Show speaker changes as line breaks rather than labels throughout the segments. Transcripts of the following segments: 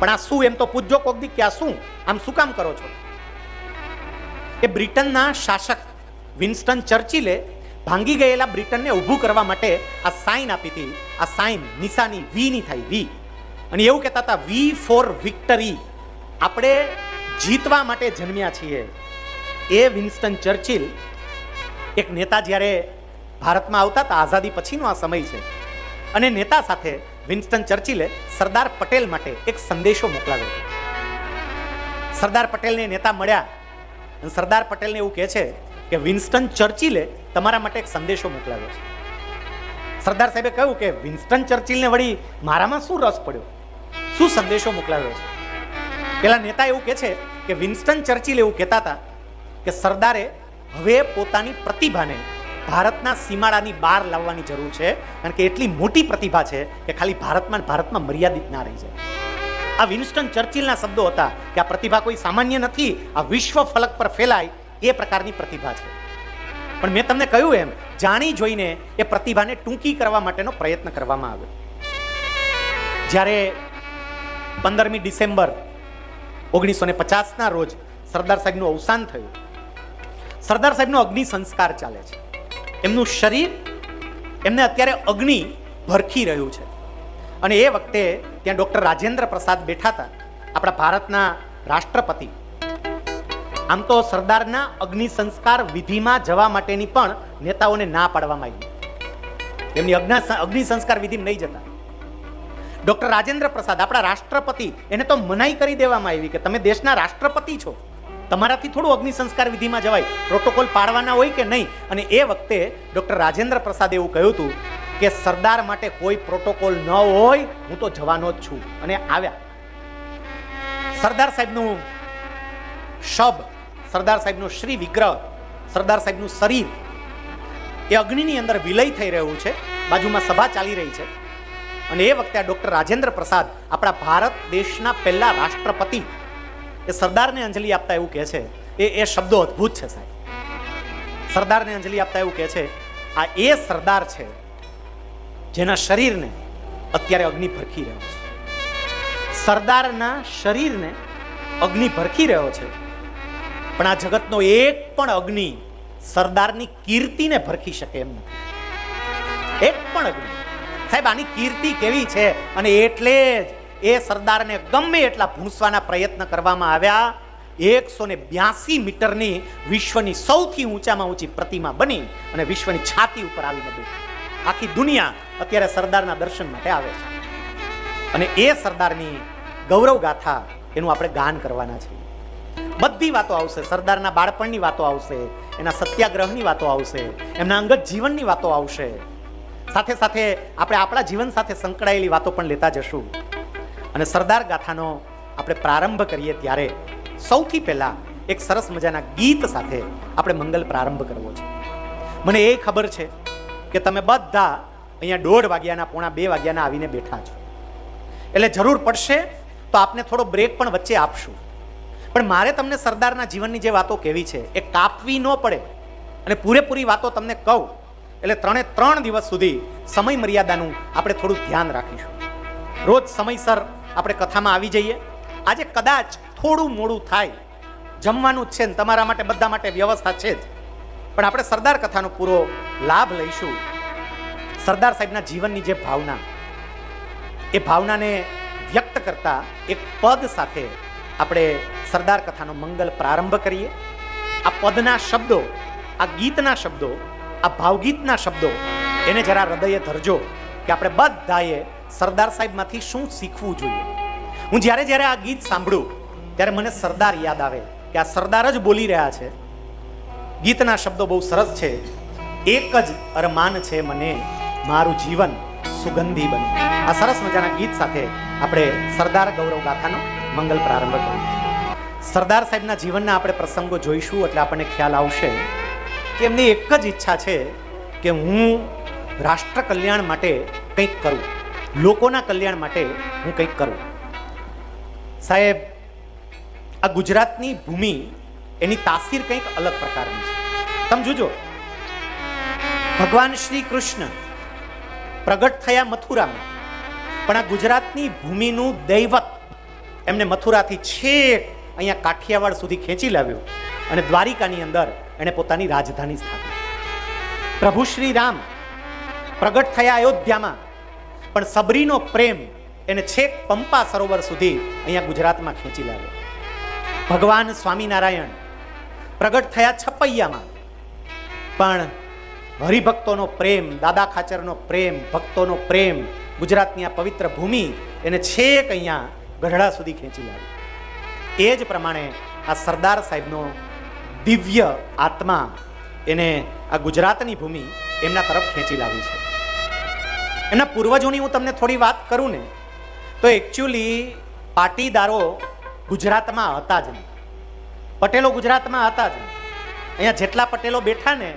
પણ આ શું એમ તો પૂછજો કોક દી કે આ શું, આમ શું કામ કરો છો? એ બ્રિટનના શાસક વિન્સ્ટન ચર્ચિલે ભાંગી ગયેલા બ્રિટનને ઊભું કરવા માટે આ સાઇન આપી હતી. આ સાઇન નિશાની વી ની થાય, વી. અને એવું કહેતા હતા વી ફોર વિક્ટરી, આપણે જીતવા માટે જન્મ્યા છીએ. એ વિન્સ્ટન ચર્ચિલ એક નેતા જ્યારે ભારતમાં આવતા હતા, આઝાદી પછીનો આ સમય છે, અને નેતા સાથે વિન્સ્ટન ચર્ચિલે સરદાર પટેલ માટે એક સંદેશો મોકલાવ્યો હતો. સરદાર પટેલને નેતા મળ્યા અને સરદાર પટેલને એવું કહે છે કે વિન્સ્ટન ચર્ચિલે તમારા માટે એક સંદેશો મોકલાવ્યો છે. સરદાર સાહેબે કહ્યું કે વિન્સ્ટન ચર્ચિલને વળી મારામાં શું રસ પડ્યો, શું સંદેશો મોકલાવ્યો છે? પેલા નેતા એવું કહે છે કે વિન્સ્ટન ચર્ચિલ એવું કહેતા હતા કે સરદારે હવે પોતાની પ્રતિભાને ભારતના સીમાડાની બહાર લાવવાની જરૂર છે, કારણ કે એટલી મોટી પ્રતિભા છે કે ખાલી ભારતમાં મર્યાદિત ના રહી જાય. આ વિન્સ્ટન ચર્ચિલના શબ્દો હતા કે આ પ્રતિભા કોઈ સામાન્ય નથી, આ વિશ્વ ફલક પર ફેલાય એ પ્રકારની પ્રતિભા છે. પણ મેં તમને કહ્યું એમ, જાણી જોઈને એ પ્રતિભાને ટૂંકી કરવા માટેનો પ્રયત્ન કરવામાં આવ્યો. જ્યારે 15મી ડિસેમ્બર 1950ના રોજ સરદાર સાહેબનું અવસાન થયું. સરદાર સાહેબનો અગ્નિ સંસ્કાર ચાલે છે. એમનું શરીર એમને અત્યારે અગ્નિ ભરખી રહ્યું છે. અને એ વખતે ત્યાં ડોક્ટર રાજેન્દ્ર પ્રસાદ બેઠા હતા, આપણા ભારતના રાષ્ટ્રપતિ. આમ તો સરદારના અગ્નિ સંસ્કાર વિધિમાં જવા માટેની પણ નેતાઓને ના પાડવામાં આવી. એમની અગ્નિ સંસ્કાર વિધિમાં નહીં જતા. ડોક્ટર રાજેન્દ્ર પ્રસાદ આપણા રાષ્ટ્રપતિ, એને તો મનાઈ કરી દેવામાં આવી કે તમે દેશના રાષ્ટ્રપતિ છો, તમારાથી થોડું અગ્નિ સંસ્કાર વિધિમાં જવાય, પ્રોટોકોલ પાડવાના હોય કે નહીં. અને એ વખતે ડોક્ટર રાજેન્દ્ર પ્રસાદે એવું કહ્યું હતું કે સરદાર માટે કોઈ પ્રોટોકોલ ન હોય, હું તો જવાનો જ છું. અને આવ્યા. સરદાર સાહેબનું શબ, સરદાર સાહેબનું શ્રી વિગ્રહ, સરદાર સાહેબનું શરીર એ અગ્નિની અંદર વિલય થઈ રહ્યું છે. બાજુમાં સભા ચાલી રહી છે. અને એ વખતે આ ડોક્ટર રાજેન્દ્ર પ્રસાદ, આપણા ભારત દેશના પહેલા રાષ્ટ્રપતિ, એ સરદારને અંજલિ આપતા એવું કહે છે, એ શબ્દો અદ્ભુત છે સાહેબ. સરદારને અંજલિ આપતા એવું કહે છે, આ એ સરદાર છે જેના શરીરને અત્યારે અગ્નિ ભરખી રહ્યો છે. સરદારના શરીરને અગ્નિ ભરખી રહ્યો છે, પણ આ જગતનો એક પણ અગ્નિ સરદારની કીર્તિને ભરખી શકે એમ નથી. એક પણ અગ્નિ. સાહેબ, આની કીર્તિ કેવી છે! અને એટલે જ એ સરદારને ગમે એટલા ભૂંસવાના પ્રયત્ન કરવામાં આવ્યા. 182 મીટરની વિશ્વની સૌથી ઊંચામાં ઊંચી પ્રતિમા બની અને વિશ્વની છાતી ઉપર આવીને બેઠી. આખી દુનિયા અત્યારે સરદારના દર્શન માટે આવે છે. અને એ સરદારની ગૌરવ ગાથા, એનું આપણે ગાન કરવાના છીએ. બધી વાતો આવશે. સરદારના બાળપણની વાતો આવશે, એના સત્યાગ્રહની વાતો આવશે, એમના અંગત જીવનની વાતો આવશે. સાથે સાથે આપણે આપણા જીવન સાથે સંકળાયેલી વાતો પણ લેતા જશું. અને સરદાર ગાથાનો આપણે પ્રારંભ કરીએ ત્યારે સૌથી પહેલા એક સરસ મજાના ગીત સાથે આપણે મંગલ પ્રારંભ કરવો છે. મને એ ખબર છે કે તમે બધા અહીંયા 1:30 વાગ્યાના, 1:45 વાગ્યાના આવીને બેઠા છો, એટલે જરૂર પડશે તો આપને થોડો બ્રેક પણ વચ્ચે આપશું. પણ મારે તમને સરદારના જીવનની જે વાતો કહેવી છે એ કાપવી ન પડે અને પૂરેપૂરી વાતો તમને કહું, એટલે 3 દિવસ સુધી સમય મર્યાદાનું આપણે થોડું ધ્યાન રાખીશું. રોજ સમયસર આપણે કથામાં આવી જઈએ. આજે કદાચ થોડું મોડું થાય, જમવાનું જ છે ને તમારા માટે બધા માટે વ્યવસ્થા છે જ, પણ આપણે સરદાર કથાનો પૂરો લાભ લઈશું. સરદાર સાહેબના જીવનની જે ભાવના, એ ભાવનાને વ્યક્ત કરતા એક પદ સાથે આપણે સરદાર કથાનો મંગલ પ્રારંભ કરીએ. આ પદના શબ્દો, આ ગીતના શબ્દો, આ ભાવગીતના શબ્દો એને જરા હૃદયે ધરજો કે આપણે બધાએ સરદાર સાહેબમાંથી શું શીખવું જોઈએ. હું જ્યારે જ્યારે આ ગીત સાંભળું ત્યારે મને સરદાર યાદ આવે કે આ સરદાર જ બોલી રહ્યા છે. ગીતના શબ્દો બહુ સરસ છે. એક જ અરમાન છે મને, મારું જીવન સુગંધી બને. આ સરસ મજાના ગીત સાથે આપણે સરદાર ગૌરવ ગાથાનો મંગલ પ્રારંભ કરીએ. સરદાર સાહેબના જીવનના આપણે પ્રસંગો જોઈશું એટલે આપણને ખ્યાલ આવશે કે એમની એક જ ઈચ્છા છે કે હું રાષ્ટ્ર કલ્યાણ માટે કંઈક કરું, લોકોના કલ્યાણ માટે હું કંઈક કરું. સાહેબ, આ ગુજરાતની ભૂમિ, એની તાસીર કંઈક અલગ પ્રકારની છે. તમે જોજો, ભગવાન શ્રી કૃષ્ણ પ્રગટ થયા મથુરામાં, પણ આ ગુજરાતની ભૂમિનું દૈવત એમને મથુરાથી છેક અહીંયા કાઠિયાવાડ સુધી ખેંચી લાવ્યો અને દ્વારિકાની અંદર એણે પોતાની રાજધાની સ્થાપી. પ્રભુ શ્રી રામ પ્રગટ થયા અયોધ્યામાં, પણ સબરીનો પ્રેમ એને છેક પંપા સરોવર સુધી અહીંયા ગુજરાતમાં ખેંચી લાવ્યો. ભગવાન સ્વામિનારાયણ પ્રગટ થયા છપૈયામાં, પણ હરિભક્તોનો પ્રેમ, દાદા ખાચરનો પ્રેમ, ભક્તોનો પ્રેમ, ગુજરાતની આ પવિત્ર ભૂમિ એને છેક અહીંયા ગઢડા સુધી ખેંચી લાવી. એ જ પ્રમાણે આ સરદાર સાહેબનો દિવ્ય આત્મા એને આ ગુજરાતની ભૂમિ એમના તરફ ખેંચી લાવી છે. એમના પૂર્વજોની હું તમને થોડી વાત કરું ને તો એકચ્યુઅલી પાટીદારો ગુજરાતમાં હતા જ નહીં, પટેલો ગુજરાતમાં હતા જ નહીં. અહીંયા જેટલા પટેલો બેઠા ને,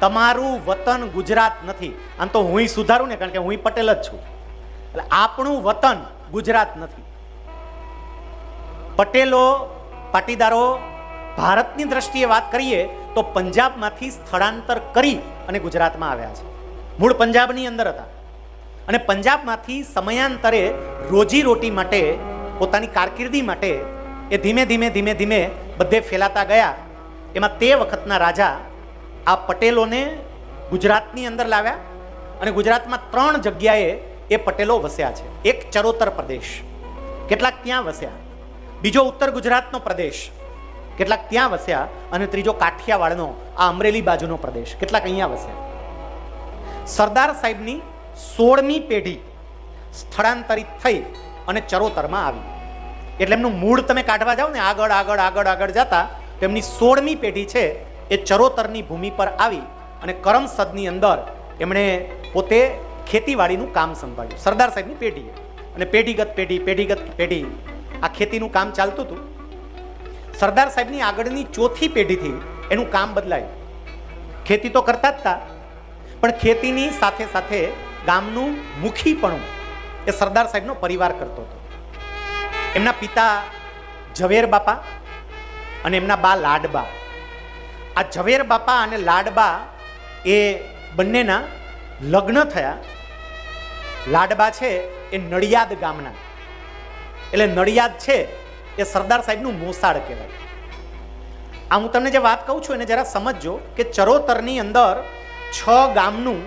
તમારું વતન ગુજરાત નથી. આમ તો હું સુધારું ને, કારણ કે હું પટેલ જ છું, એટલે આપણું વતન ગુજરાત નથી. પટેલો, પાટીદારો ભારતની દ્રષ્ટિએ વાત કરીએ તો પંજાબમાંથી સ્થળાંતર કરી અને ગુજરાતમાં આવ્યા છે. મૂળ પંજાબની અંદર હતા અને પંજાબમાંથી સમયાંતરે રોજીરોટી માટે, પોતાની કારકિર્દી માટે એ ધીમે ધીમે ધીમે ધીમે બધે ફેલાતા ગયા. એમાં તે વખતના રાજા આ પટેલોને ગુજરાતની અંદર લાવ્યા અને ગુજરાતમાં 3 જગ્યાએ એ પટેલો વસ્યા છે. એક ચરોતર પ્રદેશ, કેટલાક ત્યાં વસ્યા. બીજો ઉત્તર ગુજરાતનો પ્રદેશ, કેટલાક ત્યાં વસ્યા. અને ત્રીજો કાઠિયાવાડનો આ અમરેલી બાજુનો પ્રદેશ, કેટલાક અહીંયા વસ્યા. સરદાર સાહેબની 16મી પેઢી સ્થળાંતરિત થઈ અને ચરોતરમાં આવી. એટલે એમનું મૂળ તમે કાઢવા જાઓ ને, આગળ આગળ આગળ આગળ જતા તો એમની 16મી પેઢી છે એ ચરોતરની ભૂમિ પર આવી અને કરમસદની અંદર એમણે પોતે ખેતીવાડીનું કામ સંભાળ્યું. સરદાર સાહેબની પેઢી અને પેઢીગત પેઢી આ ખેતીનું કામ ચાલતું હતું. સરદાર સાહેબની આગળની 4થી પેઢીથી એનું કામ બદલાયું. ખેતી તો કરતા જ હતા, પણ ખેતીની સાથે સાથે ગામનું મુખીપણું એ સરદાર સાહેબનો પરિવાર કરતો હતો. એમના પિતા ઝવેર બાપા અને એમના બા લાડબા. આ ઝવેર બાપા અને લાડબા એ બંનેના લગ્ન થયા. લાડબા છે એ નડિયાદ ગામના, એટલે નડિયાદ છે એ સરદાર સાહેબનું મોસાળ કહેવાય. આ હું તમને જે વાત કહું છું એને જરા સમજજો કે ચરોતરની અંદર 6 ગામનું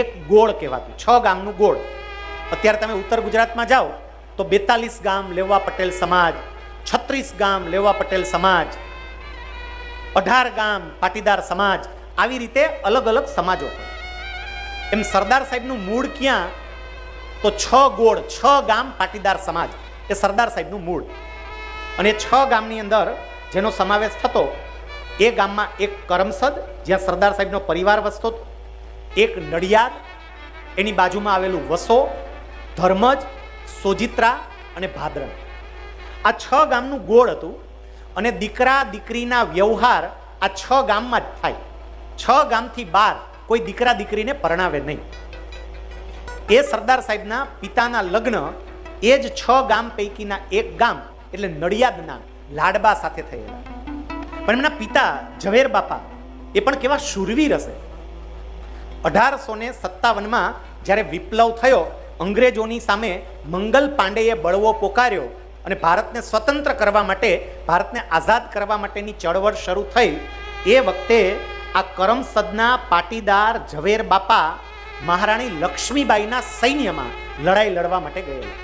એક ગોળ કહેવાતું, 6 ગામનું ગોળ. અત્યારે તમે ઉત્તર ગુજરાતમાં જાઓ તો 42 ગામ લેવા પટેલ સમાજ, 36 ગામ લેવા પટેલ સમાજ, 18 ગામ પાટીદાર સમાજ, આવી રીતે અલગ અલગ સમાજો. એમ સરદાર સાહેબનું મૂળ ક્યાં તો 6 ગોળ, 6 ગામ પાટીદાર સમાજ એ સરદાર સાહેબનું મૂળ. અને 6 ગામની અંદર જેનો સમાવેશ થતો, એ ગામમાં એક કરમસદ જ્યાં સરદાર સાહેબનો પરિવાર વસતો હતો, એક નડિયાદ, એની બાજુમાં આવેલું વસો, ધર્મજ, સોજિત્રા અને ભાદરણ. આ 6 ગામનું ગોળ હતું અને દીકરા દીકરીના વ્યવહાર આ 6 ગામમાં જ થાય. 6 ગામથી બહાર કોઈ દીકરા દીકરીને પરણાવે નહીં. એ સરદાર સાહેબના પિતાના લગ્ન એ જ 6 ગામ પૈકીના એક ગામ એટલે નડિયાદના લાડબા સાથે થયેલા. પણ એમના પિતા ઝવેર બાપા એ પણ કેવા શૂરવીર હશે. 1857માં જ્યારે વિપ્લવ થયો, અંગ્રેજોની સામે મંગલ પાંડેએ બળવો પોકાર્યો અને ભારતને સ્વતંત્ર કરવા માટે, ભારતને આઝાદ કરવા માટેની ચળવળ શરૂ થઈ. એ વખતે આ કરમસદના પાટીદાર ઝવેર બાપા મહારાણી લક્ષ્મીબાઈના સૈન્યમાં લડાઈ લડવા માટે ગયેલા.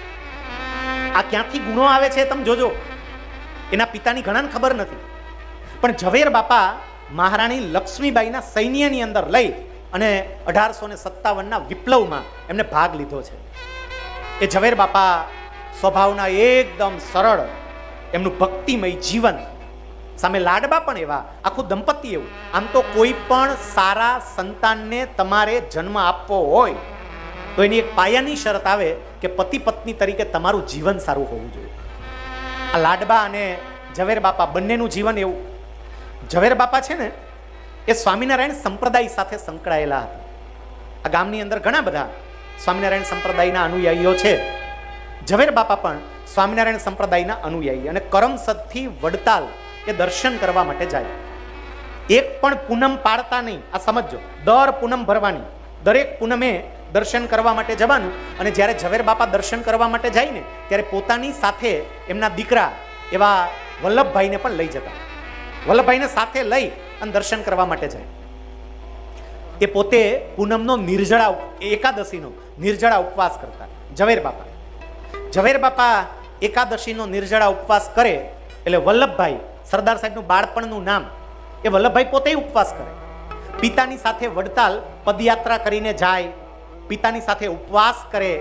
આ ક્યાંથી ગુણો આવે છે તમે જોજો. એના પિતાની ઘણાને ખબર નથી, પણ ઝવેર બાપા મહારાણી લક્ષ્મીબાઈના સૈન્યની અંદર લઈ અને 1857ના વિપ્લવમાં એમને ભાગ લીધો છે. એ ઝવેર બાપા સ્વભાવના એકદમ સરળ, એમનું ભક્તિમય જીવન, સામે લાડબા પણ એવા, આખું દંપતી એવું. આમ તો કોઈ પણ સારા સંતાનને તમારે જન્મ આપવો હોય તો એની એક પાયાની શરત આવે કે પતિ પત્ની તરીકે તમારું જીવન સારું હોવું જોઈએ. આ લાડબા અને ઝવેર બાપા બંનેનું જીવન એવું. ઝવેર બાપા છે ને એ સ્વામિનારાયણ સંપ્રદાય સાથે સંકળાયેલા હતા. આ ગામની અંદર ઘણા બધા સ્વામિનારાયણ સંપ્રદાયના અનુયાયીઓ છે. ઝવેર બાપા પણ સ્વામિનારાયણ સંપ્રદાયના અનુયાયી અને કરમસદથી વડતાલ એ દર્શન કરવા માટે જાય. એક પણ પૂનમ પાડતા નહીં. આ સમજો, દર પૂનમ ભરવાની, દરેક પૂનમે દર્શન કરવા માટે જવાનું. અને જ્યારે ઝવેર બાપા દર્શન કરવા માટે જાય ને ત્યારે પોતાની સાથે એમના દીકરા એવા વલ્લભભાઈને પણ લઈ જતા. વલ્લભભાઈને સાથે લઈ અને દર્શન કરવા માટે જાય. એ પોતે પૂનમનો એકાદશીનો નિર્જળા ઉપવાસ કરતા ઝવેર બાપા. ઝવેર બાપા એકાદશીનો નિર્જળા ઉપવાસ કરે એટલે વલ્લભભાઈ, સરદાર સાહેબનું બાળપણનું નામ, એ વલ્લભભાઈ પોતે ઉપવાસ કરે. પિતાની સાથે વડતાલ પદયાત્રા કરીને જાય, પિતાની સાથે ઉપવાસ કરે.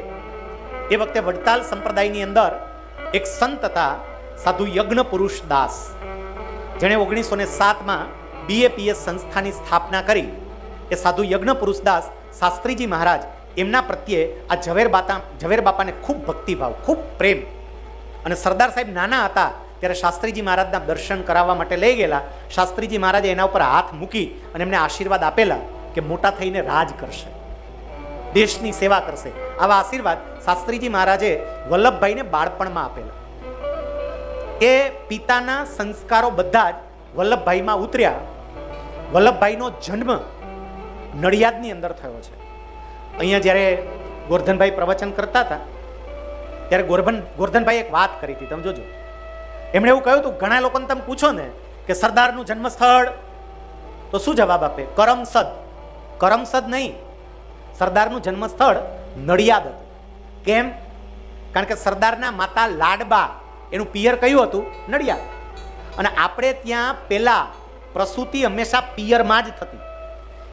એ વખતે વડતાલ સંપ્રદાયની અંદર એક સંત હતા, સાધુ યજ્ઞ પુરુષ દાસ, જેણે 1907માં BAPS સંસ્થાની સ્થાપના કરી. એ સાધુ યજ્ઞ પુરુષ દાસ શાસ્ત્રીજી મહારાજ, એમના પ્રત્યે આ ઝવેર બાપાને ખૂબ ભક્તિભાવ, ખૂબ પ્રેમ. અને સરદાર સાહેબ નાના હતા ત્યારે શાસ્ત્રીજી મહારાજના દર્શન કરાવવા માટે લઈ ગયેલા. શાસ્ત્રીજી મહારાજે એના ઉપર હાથ મૂકી અને એમને આશીર્વાદ આપેલા કે મોટા થઈને રાજ કરશે, દેશની સેવા કરશે. આવા આશીર્વાદ શાસ્ત્રીજી મહારાજે વલ્લભભાઈને બાળપણમાં આપેલા. એ પિતાના સંસ્કારો બધા જ વલ્લભભાઈમાં ઉતર્યા. વલ્લભભાઈનો જન્મ નડિયાદની અંદર થયો છે. અહીંયા જ્યારે ગોરધનભાઈ પ્રવચન કરતા હતા ત્યારે ગોરધનભાઈ એક વાત કરી હતી, તમે જોજો. એમણે એવું કહ્યું હતું, ઘણા લોકોને તમે પૂછો ને કે સરદારનું જન્મસ્થળ, તો શું જવાબ આપે? કરમસદ. કરમસદ નહીં, સરદારનું જન્મસ્થળ નડિયાદ હતું. કેમ? કારણ કે સરદારના માતા લાડબા, એનું પિયર કયું હતું? નડિયાદ. અને આપણે ત્યાં પેલા પ્રસૂતિ હંમેશા પિયરમાં જ થતી.